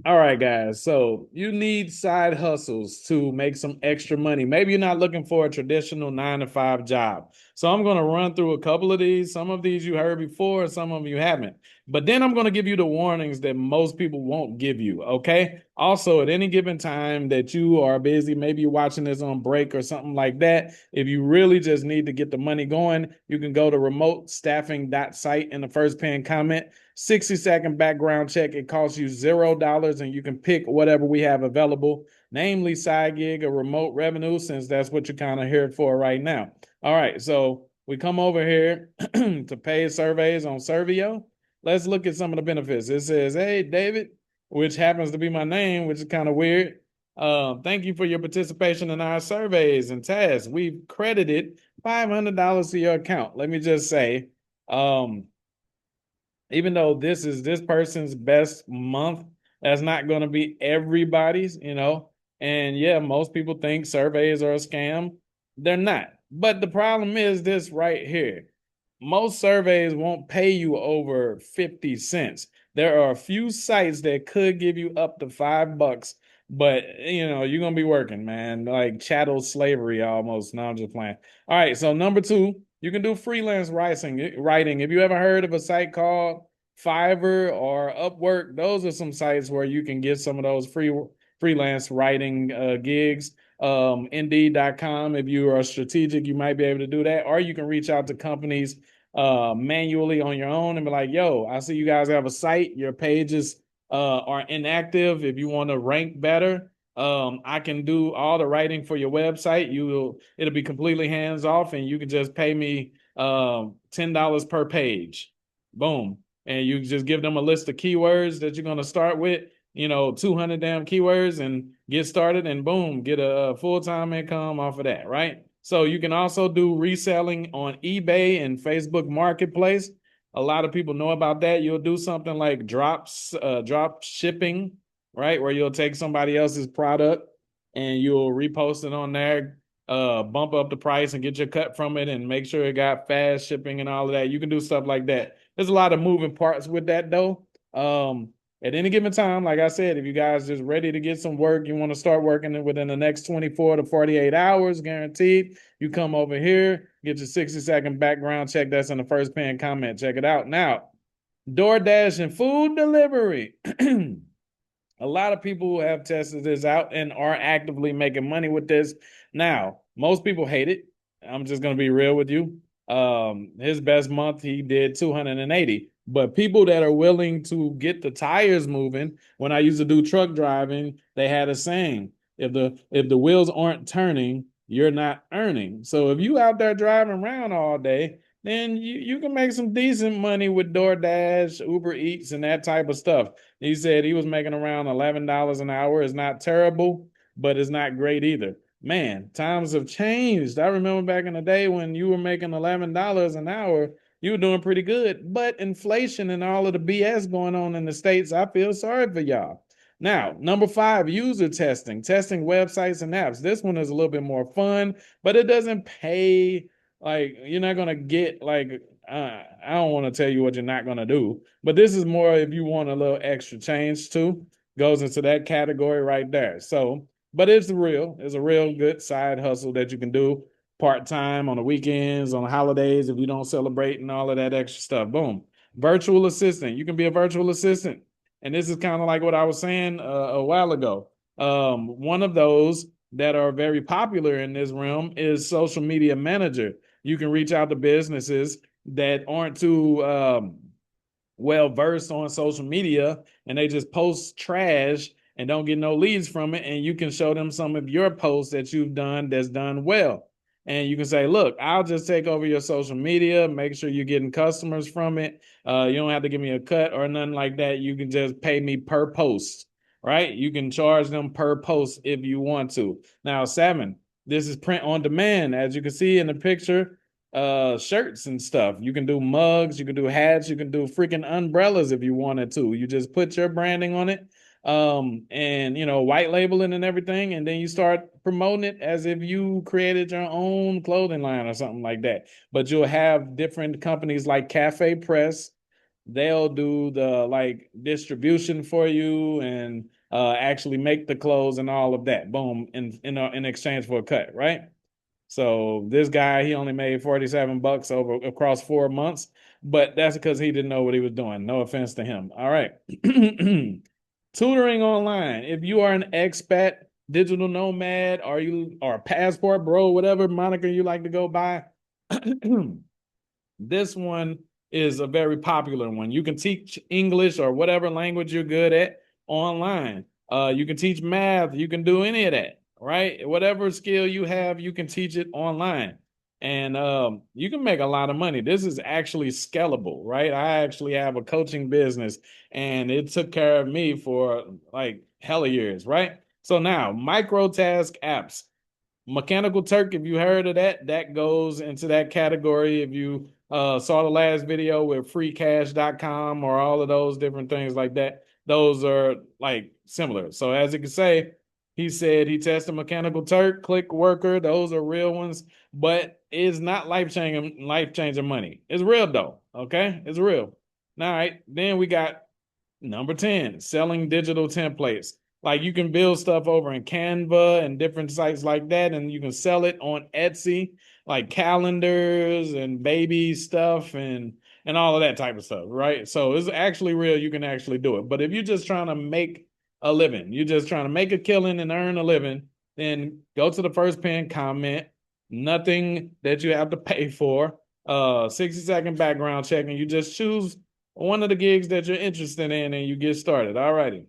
All right, guys. So you need side hustles to make some extra money. Maybe you're not looking for a traditional 9 to 5 job. So I'm going to run through a couple of these. Some of these you heard before, some of them you haven't. But then I'm going to give you the warnings that most people won't give you. Okay. Also, at any given time that you are busy, maybe you're watching this on break or something like that. If you really just need to get the money going, you can go to remotestaffing.site in the first pinned comment. 60-second background check. It costs you $0 and you can pick whatever we have available, namely side gig or remote revenue, since that's what you're kind of here for right now. All right, so we come over here to paid surveys on Servio. Let's look at some of the benefits. It says, hey, David, which happens to be my name, which is kind of weird. Thank you for your participation in our surveys and tasks. We've credited $500 to your account. Let me just say, even though this is this person's best month, that's not going to be everybody's. And yeah, most people think surveys are a scam. They're not. But the problem is this right here. Most surveys won't pay you over 50 cents. There are a few sites that could give you up to $5, but you're gonna be working, man, like chattel slavery almost. No, I'm just playing. All right, so number two, you can do freelance writing. If you ever heard of a site called Fiverr or Upwork, those are some sites where you can get some of those freelance writing gigs. Indeed.com, if you are strategic, you might be able to do that. Or you can reach out to companies manually on your own and be like, yo, I see you guys have a site. Your pages are inactive. If you want to rank better, I can do all the writing for your website. It'll be completely hands off, and you can just pay me $10 per page. Boom. And you just give them a list of keywords that you're going to start with, 200 damn keywords, and get started, and boom, get a full-time income off of that, right? So you can also do reselling on eBay and Facebook Marketplace. A lot of people know about that. You'll do something like drop shipping, right? Where you'll take somebody else's product and you'll repost it on there, bump up the price and get your cut from it and make sure it got fast shipping and all of that. You can do stuff like that. There's a lot of moving parts with that though. At any given time, like I said, if you guys just ready to get some work, you want to start working within the next 24 to 48 hours, guaranteed, you come over here, get your 60-second background check. That's in the first pinned comment. Check it out. Now, DoorDash and food delivery. A lot of people have tested this out and are actively making money with this. Now, most people hate it. I'm just going to be real with you. His best month, he did 280. But people that are willing to get the tires moving, when I used to do truck driving, they had a saying: if the wheels aren't turning, you're not earning. So if you out there driving around all day, then you can make some decent money with DoorDash, Uber Eats, and that type of stuff. He said he was making around $11 an hour. It's not terrible, but it's not great either. Man, times have changed. I remember back in the day when you were making $11 an hour, you were doing pretty good. But inflation and all of the BS going on in the States, I feel sorry for y'all. Now, number five, user testing websites and apps. This one is a little bit more fun, but it doesn't pay. Like, you're not going to get like, I don't want to tell you what you're not going to do, but this is more if you want a little extra change too, goes into that category right there. So, but it's a real good side hustle that you can do part-time on the weekends, on the holidays, if you don't celebrate and all of that extra stuff. Boom. Virtual assistant. You can be a virtual assistant. And this is kind of like what I was saying a while ago. One of those that are very popular in this realm is social media manager. You can reach out to businesses that aren't too well versed on social media, and they just post trash and don't get no leads from it. And you can show them some of your posts that you've done that's done well. And you can say, look, I'll just take over your social media, make sure you're getting customers from it. You don't have to give me a cut or nothing like that. You can just pay me per post, right? You can charge them per post if you want to. Now, seven, this is print on demand. As you can see in the picture, shirts and stuff. You can do mugs, you can do hats, you can do freaking umbrellas if you wanted to. You just put your branding on it, and white labeling and everything, and then you start promoting it as if you created your own clothing line or something like that. But you'll have different companies like Cafe Press, they'll do the like distribution for you and actually make the clothes and all of that. Boom, in exchange for a cut, right? So this guy, he only made 47 bucks over across 4 months, but that's because he didn't know what he was doing. No offense to him. All right. Tutoring online. If you are an expat, digital nomad, or a passport bro, whatever moniker you like to go by, this one is a very popular one. You can teach English or whatever language you're good at online. You can teach math. You can do any of that, right? Whatever skill you have, you can teach it online. And you can make a lot of money. This is actually scalable, right? I actually have a coaching business and it took care of me for like hella years, right? So now, micro task apps. Mechanical Turk, if you heard of that, that goes into that category. If you saw the last video with freecash.com or all of those different things like that, those are like similar. So as you can say, he said he tested Mechanical Turk, Click Worker, those are real ones, but it's not life changing money. It's real though. Okay. It's real. All right. Then we got number 10, selling digital templates. Like you can build stuff over in Canva and different sites like that, and you can sell it on Etsy, like calendars and baby stuff and all of that type of stuff, right? So it's actually real. You can actually do it. But if you're just trying to make a living, you're just trying to make a killing and earn a living, then go to the first pin comment. Nothing that you have to pay for. 60-second background check, and you just choose one of the gigs that you're interested in and you get started. All righty.